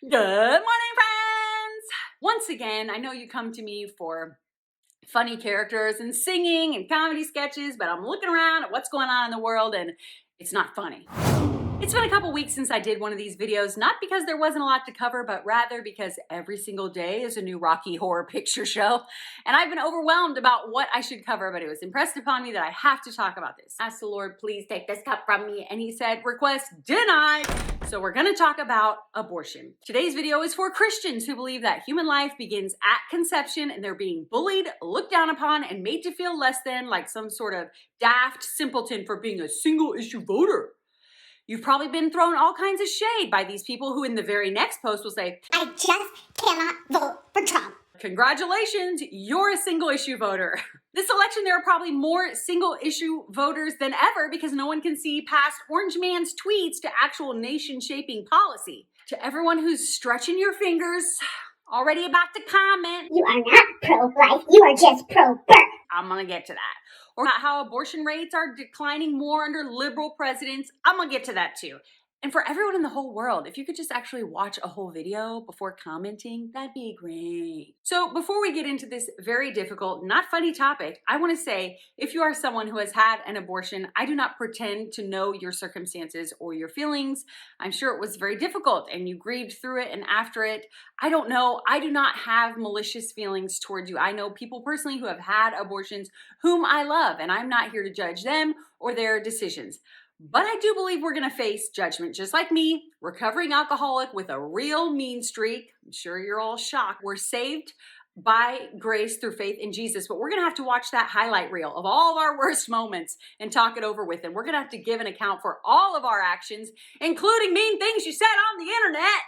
Good morning, friends! Once again, I know you come to me for funny characters and singing and comedy sketches, but I'm looking around at what's going on in the world and it's not funny. It's been a couple weeks since I did one of these videos, not because there wasn't a lot to cover, but rather because every single day is a new Rocky Horror Picture Show. And I've been overwhelmed about what I should cover, but it was impressed upon me that I have to talk about this. I asked the Lord, please take this cup from me. And he said, request denied. So we're gonna talk about abortion. Today's video is for Christians who believe that human life begins at conception and they're being bullied, looked down upon, and made to feel less than, like some sort of daft simpleton for being a single issue voter. You've probably been thrown all kinds of shade by these people who in the very next post will say, I just cannot vote for Trump. Congratulations, you're a single issue voter. This election, there are probably more single issue voters than ever because no one can see past Orange Man's tweets to actual nation shaping policy. To everyone who's stretching your fingers, already about to comment, You are not pro-life, you are just pro-birth. I'm gonna get to that. Or how abortion rates are declining more under liberal presidents, I'm gonna get to that too. And for everyone in the whole world, if you could just actually watch a whole video before commenting, that'd be great. So before we get into this very difficult, not funny topic, I want to say, if you are someone who has had an abortion, I do not pretend to know your circumstances or your feelings. I'm sure it was very difficult and you grieved through it and after it. I don't know. I do not have malicious feelings towards you. I know people personally who have had abortions whom I love, and I'm not here to judge them or their decisions. But I do believe we're going to face judgment, just like me, recovering alcoholic with a real mean streak. I'm sure you're all shocked. We're saved by grace through faith in Jesus, but we're going to have to watch that highlight reel of all of our worst moments and talk it over with them. We're going to have to give an account for all of our actions, including mean things you said on the internet.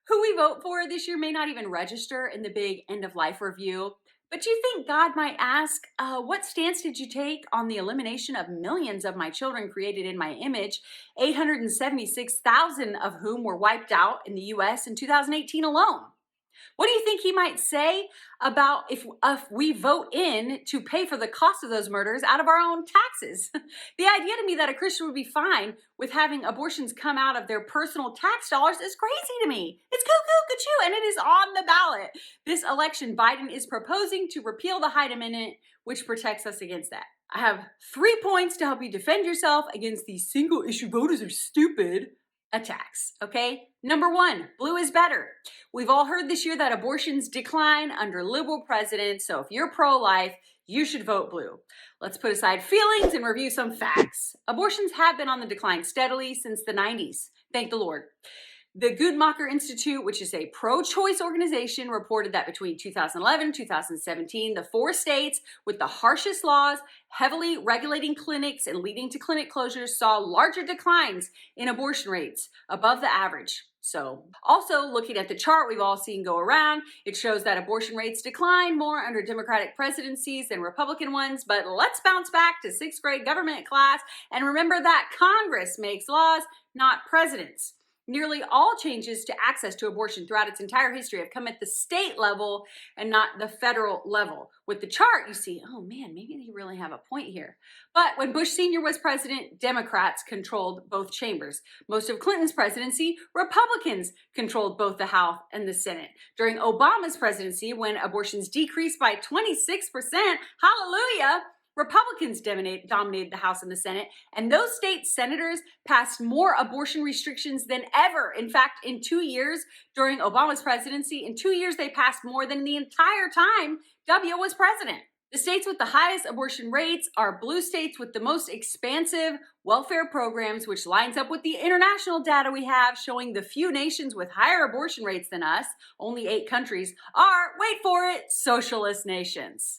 Who we vote for this year may not even register in the big end of life review. But you think God might ask, what stance did you take on the elimination of millions of my children created in my image, 876,000 of whom were wiped out in the US in 2018 alone? What do you think he might say about if we vote in to pay for the cost of those murders out of our own taxes? The idea to me that a Christian would be fine with having abortions come out of their personal tax dollars is crazy to me. It's cuckoo, and it is on the ballot. This election, Biden is proposing to repeal the Hyde Amendment, which protects us against that. I have 3 points to help you defend yourself against these single issue voters who are stupid attacks, okay? Number one, blue is better. We've all heard this year that abortions decline under liberal presidents, so if you're pro-life, you should vote blue. Let's put aside feelings and review some facts. Abortions have been on the decline steadily since the 90s. Thank the Lord. The Guttmacher Institute, which is a pro-choice organization, reported that between 2011 and 2017, the 4 states with the harshest laws, heavily regulating clinics and leading to clinic closures, saw larger declines in abortion rates above the average. So, also looking at the chart we've all seen go around, it shows that abortion rates decline more under Democratic presidencies than Republican ones, but let's bounce back to 6th grade government class and remember that Congress makes laws, not presidents. Nearly all changes to access to abortion throughout its entire history have come at the state level and not the federal level. With the chart, you see, oh man, maybe they really have a point here. But when Bush Sr. was president, Democrats controlled both chambers. Most of Clinton's presidency, Republicans controlled both the House and the Senate. During Obama's presidency, when abortions decreased by 26%, hallelujah, Republicans dominated the House and the Senate, and those state senators passed more abortion restrictions than ever. In fact, in 2 years during Obama's presidency, in 2 years they passed more than the entire time W was president. The states with the highest abortion rates are blue states with the most expansive welfare programs, which lines up with the international data we have showing the few nations with higher abortion rates than us, only 8 countries, are, wait for it, socialist nations.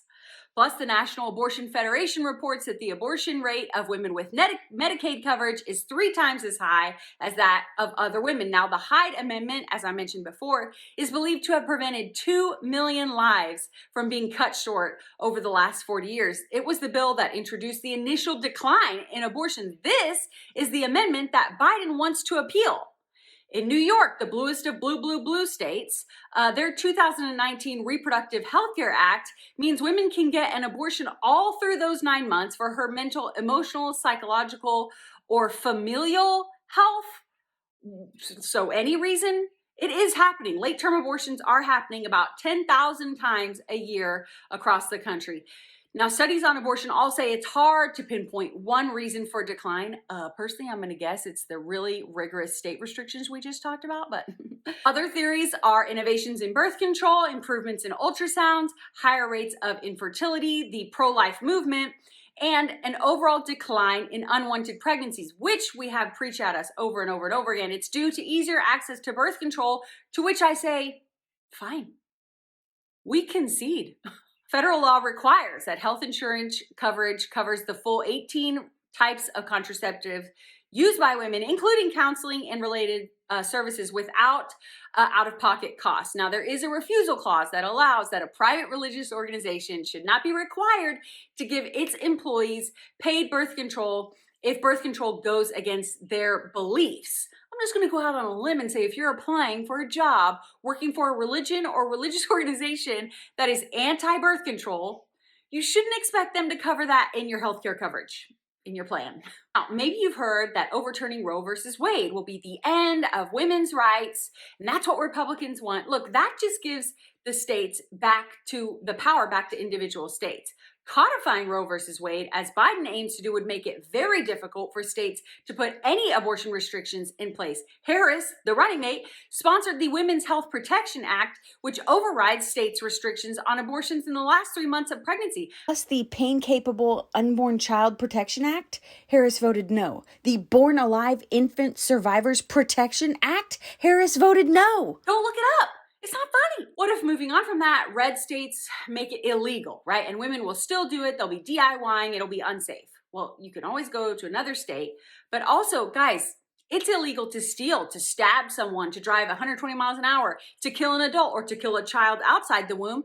Plus, the National Abortion Federation reports that the abortion rate of women with Medicaid coverage is 3 times as high as that of other women. Now, the Hyde Amendment, as I mentioned before, is believed to have prevented 2 million lives from being cut short over the last 40 years. It was the bill that introduced the initial decline in abortion. This is the amendment that Biden wants to appeal. In New York, the bluest of blue states, their 2019 Reproductive Health Care Act means women can get an abortion all through those 9 months for her mental, emotional, psychological, or familial health. So any reason It is happening. Late-term abortions are happening about 10,000 times a year across the country. Now, studies on abortion all say it's hard to pinpoint one reason for decline. Personally, I'm going to guess it's the really rigorous state restrictions we just talked about, but other theories are innovations in birth control, improvements in ultrasounds, higher rates of infertility, the pro-life movement, and an overall decline in unwanted pregnancies, which we have preached at us over and over and over again. It's due to easier access to birth control, to which I say, fine, we concede. Federal law requires that health insurance coverage covers the full 18 types of contraceptives used by women, including counseling and related services without out-of-pocket costs. Now, there is a refusal clause that allows that a private religious organization should not be required to give its employees paid birth control if birth control goes against their beliefs. I'm just going to go out on a limb and say if you're applying for a job working for a religion or religious organization that is anti-birth control, you shouldn't expect them to cover that in your healthcare coverage, in your plan. Now, maybe you've heard that overturning Roe versus Wade will be the end of women's rights, and that's what Republicans want. Look, that just gives the states the power back to individual states. Codifying Roe versus Wade, as Biden aims to do, would make it very difficult for states to put any abortion restrictions in place. Harris, the running mate, sponsored the Women's Health Protection Act, which overrides states' restrictions on abortions in the last 3 months of pregnancy. Plus the Pain-Capable Unborn Child Protection Act, Harris voted no. The Born Alive Infant Survivors Protection Act, Harris voted no. Go look it up. It's not funny. What if, moving on from that, red states make it illegal, right? And women will still do it. They'll be DIYing. It'll be unsafe. Well, you can always go to another state. But also, guys, it's illegal to steal, to stab someone, to drive 120 miles an hour, to kill an adult, or to kill a child outside the womb.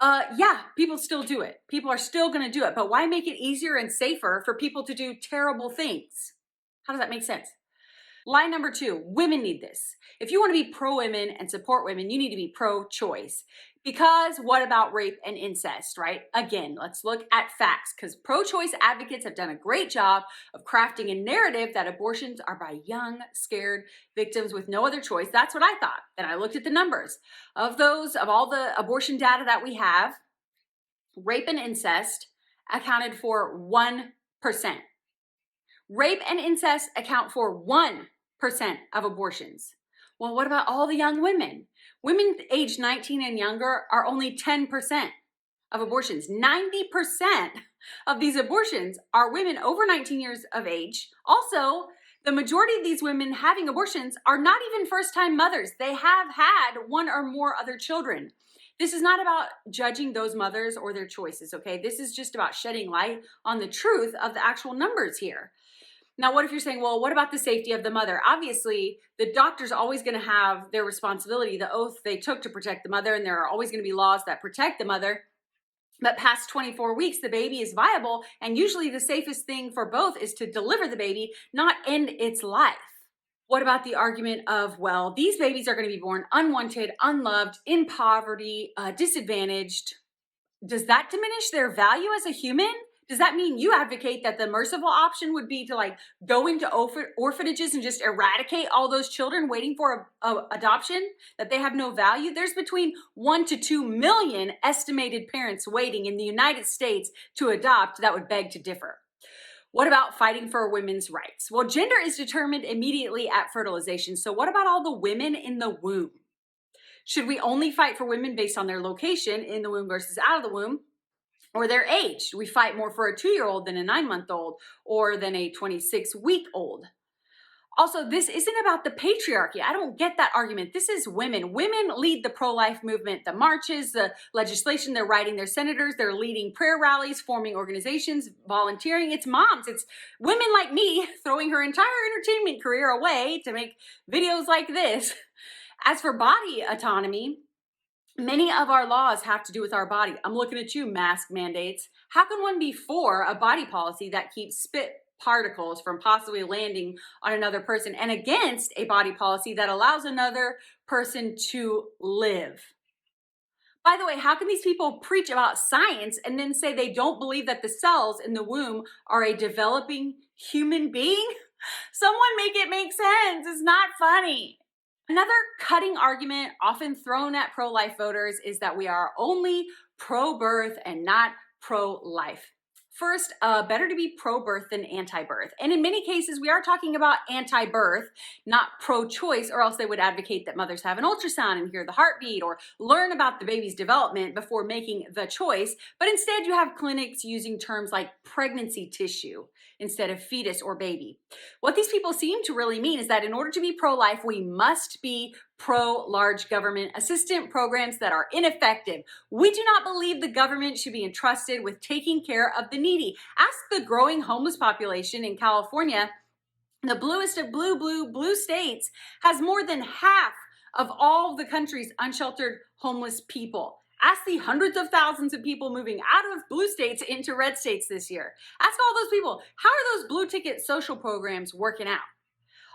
Yeah, people still do it. People are still going to do it. But why make it easier and safer for people to do terrible things? How does that make sense? Line number 2, women need this. If you want to be pro-women and support women, you need to be pro-choice. Because what about rape and incest, right? Again, let's look at facts, because pro-choice advocates have done a great job of crafting a narrative that abortions are by young, scared victims with no other choice. That's what I thought. Then I looked at the numbers. Of all the abortion data that we have, rape and incest accounted for 1%. Rape and incest account for 1% of abortions. Well, what about all the young women? Women aged 19 and younger are only 10% of abortions. 90% of these abortions are women over 19 years of age. Also, the majority of these women having abortions are not even first-time mothers. They have had one or more other children. This is not about judging those mothers or their choices, okay? This is just about shedding light on the truth of the actual numbers here. Now, what if you're saying, well, what about the safety of the mother? Obviously, the doctor's always going to have their responsibility, the oath they took to protect the mother, and there are always going to be laws that protect the mother. But past 24 weeks, the baby is viable, and usually the safest thing for both is to deliver the baby, not end its life. What about the argument of, well, these babies are going to be born unwanted, unloved, in poverty, disadvantaged? Does that diminish their value as a human? Does that mean you advocate that the merciful option would be to go into orphanages and just eradicate all those children waiting for adoption, that they have no value? There's between 1 to 2 million estimated parents waiting in the United States to adopt that would beg to differ. What about fighting for women's rights? Well, gender is determined immediately at fertilization. So what about all the women in the womb? Should we only fight for women based on their location in the womb versus out of the womb? Or their age? We fight more for a 2-year-old than a 9-month-old or than a 26-week-old. Also, this isn't about the patriarchy. I don't get that argument. This is women. Women lead the pro-life movement, the marches, the legislation. They're writing their senators. They're leading prayer rallies, forming organizations, volunteering. It's moms. It's women like me throwing her entire entertainment career away to make videos like this. As for body autonomy, many of our laws have to do with our body. I'm looking at you, mask mandates. How can one be for a body policy that keeps spit particles from possibly landing on another person, and against a body policy that allows another person to live? By the way, how can these people preach about science and then say they don't believe that the cells in the womb are a developing human being? Someone make it make sense. It's not funny. Another cutting argument often thrown at pro-life voters is that we are only pro-birth and not pro-life. First, better to be pro-birth than anti-birth. And in many cases, we are talking about anti-birth, not pro-choice, or else they would advocate that mothers have an ultrasound and hear the heartbeat or learn about the baby's development before making the choice. But instead, you have clinics using terms like pregnancy tissue instead of fetus or baby. What these people seem to really mean is that in order to be pro-life, we must be pro-large government assistance programs that are ineffective. We do not believe the government should be entrusted with taking care of the needy. Ask the growing homeless population in California. The bluest of blue states has more than half of all the country's unsheltered homeless people. Ask the hundreds of thousands of people moving out of blue states into red states this year. Ask all those people, how are those blue ticket social programs working out?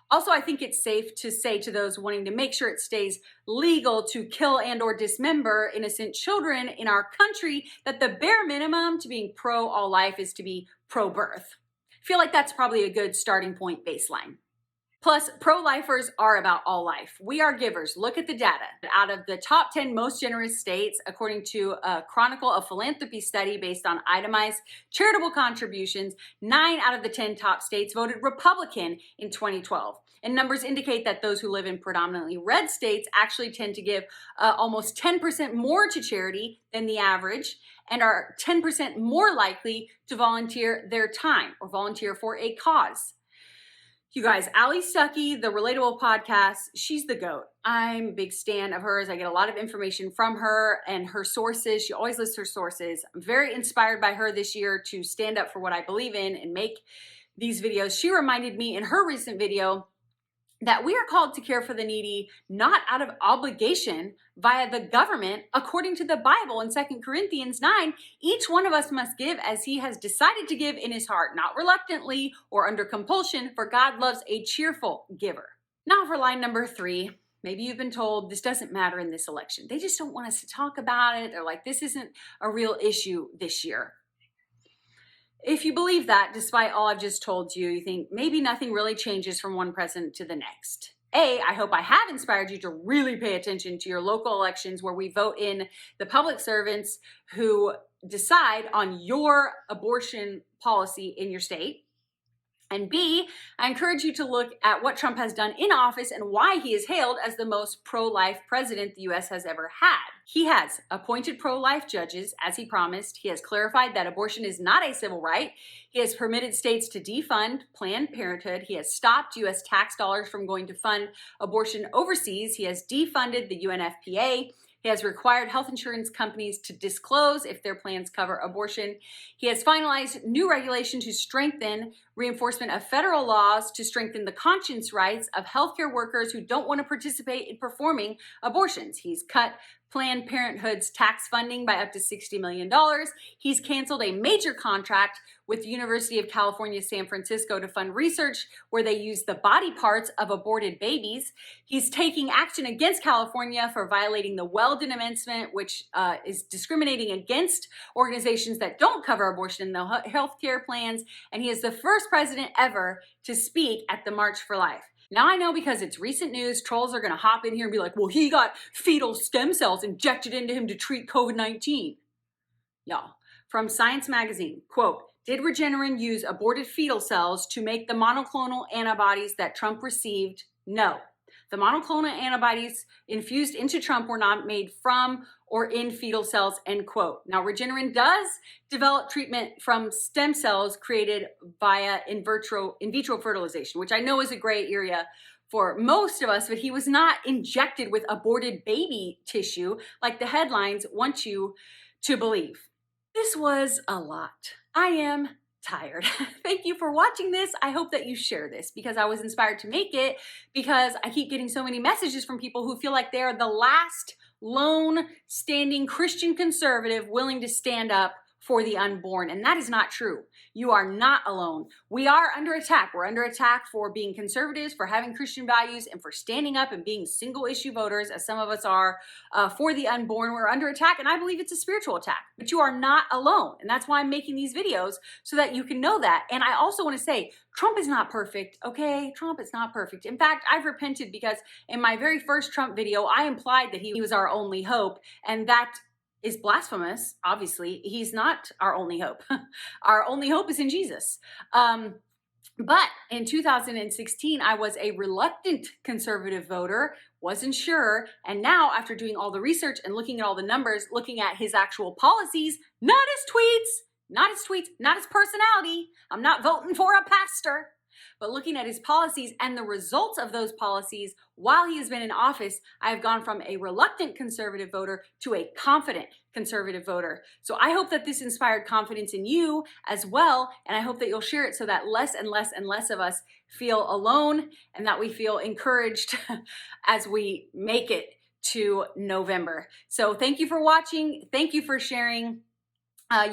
Also, I think it's safe to say to those wanting to make sure it stays legal to kill and or dismember innocent children in our country that the bare minimum to being pro all life is to be pro-birth. I feel like that's probably a good starting point baseline. Plus, pro-lifers are about all life. We are givers. Look at the data. Out of the top 10 most generous states, according to a Chronicle of Philanthropy study based on itemized charitable contributions, 9 out of the 10 top states voted Republican in 2012. And numbers indicate that those who live in predominantly red states actually tend to give almost 10% more to charity than the average and are 10% more likely to volunteer their time or volunteer for a cause. You guys, Ali Stuckey, the Relatable podcast, she's the GOAT. I'm a big stan of hers. I get a lot of information from her and her sources. She always lists her sources. I'm very inspired by her this year to stand up for what I believe in and make these videos. She reminded me in her recent video that we are called to care for the needy, not out of obligation via the government. According to the Bible in 2 Corinthians 9, each one of us must give as he has decided to give in his heart, not reluctantly or under compulsion, for God loves a cheerful giver. Now for line number 3. Maybe you've been told this doesn't matter in this election. They just don't want us to talk about it. They're like, this isn't a real issue this year. If you believe that, despite all I've just told you, you think maybe nothing really changes from one president to the next. I hope I have inspired you to really pay attention to your local elections where we vote in the public servants who decide on your abortion policy in your state. And B, I encourage you to look at what Trump has done in office and why he is hailed as the most pro-life president the U.S. has ever had. He has appointed pro-life judges, as he promised. He has clarified that abortion is not a civil right. He has permitted states to defund Planned Parenthood. He has stopped U.S. tax dollars from going to fund abortion overseas. He has defunded the UNFPA. He has required health insurance companies to disclose if their plans cover abortion. He has finalized new regulation to strengthen reinforcement of federal laws to strengthen the conscience rights of healthcare workers who don't want to participate in performing abortions. He's cut Planned Parenthood's tax funding by up to $60 million. He's canceled a major contract with the University of California, San Francisco to fund research where they use the body parts of aborted babies. He's taking action against California for violating the Weldon Amendment, which is discriminating against organizations that don't cover abortion in the healthcare plans. And he is the first president ever to speak at the March for Life. Now I know because it's recent news, trolls are going to hop in here and be like, well, he got fetal stem cells injected into him to treat COVID-19. Y'all, from Science Magazine, quote, did Regeneron use aborted fetal cells to make the monoclonal antibodies that Trump received? No. The monoclonal antibodies infused into Trump were not made from or in fetal cells, end quote. Now, Regeneron does develop treatment from stem cells created via in vitro fertilization, which I know is a gray area for most of us, but he was not injected with aborted baby tissue like the headlines want you to believe. This was a lot. I am tired. Thank you for watching this. I hope that you share this because I was inspired to make it because I keep getting so many messages from people who feel like they're the last lone standing Christian conservative willing to stand up for the unborn, and that is not true. You are not alone. We are under attack. We're under attack for being conservatives, for having Christian values, and for standing up and being single issue voters, as some of us are, for the unborn. We're under attack, and I believe it's a spiritual attack. But you are not alone, and that's why I'm making these videos, so that you can know that. And I also want to say, Trump is not perfect, okay? Trump is not perfect. In fact, I've repented because in my very first Trump video, I implied that he was our only hope, and that is blasphemous. Obviously, he's not our only hope. Our only hope is in Jesus. But in 2016, I was a reluctant conservative voter, wasn't sure. And now, after doing all the research and looking at all the numbers, looking at his actual policies, not his personality. I'm not voting for a pastor. But looking at his policies and the results of those policies while he has been in office, I have gone from a reluctant conservative voter to a confident conservative voter. So I hope that this inspired confidence in you as well. And I hope that you'll share it so that less and less and less of us feel alone, and that we feel encouraged as we make it to November. So thank you for watching. Thank you for sharing.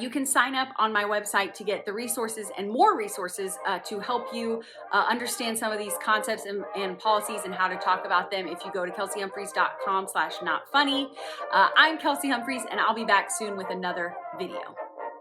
You can sign up on my website to get the resources and more resources to help you understand some of these concepts and policies and how to talk about them if you go to kelseyhumphreys.com/notfunny. I'm Kelsey Humphreys, and I'll be back soon with another video.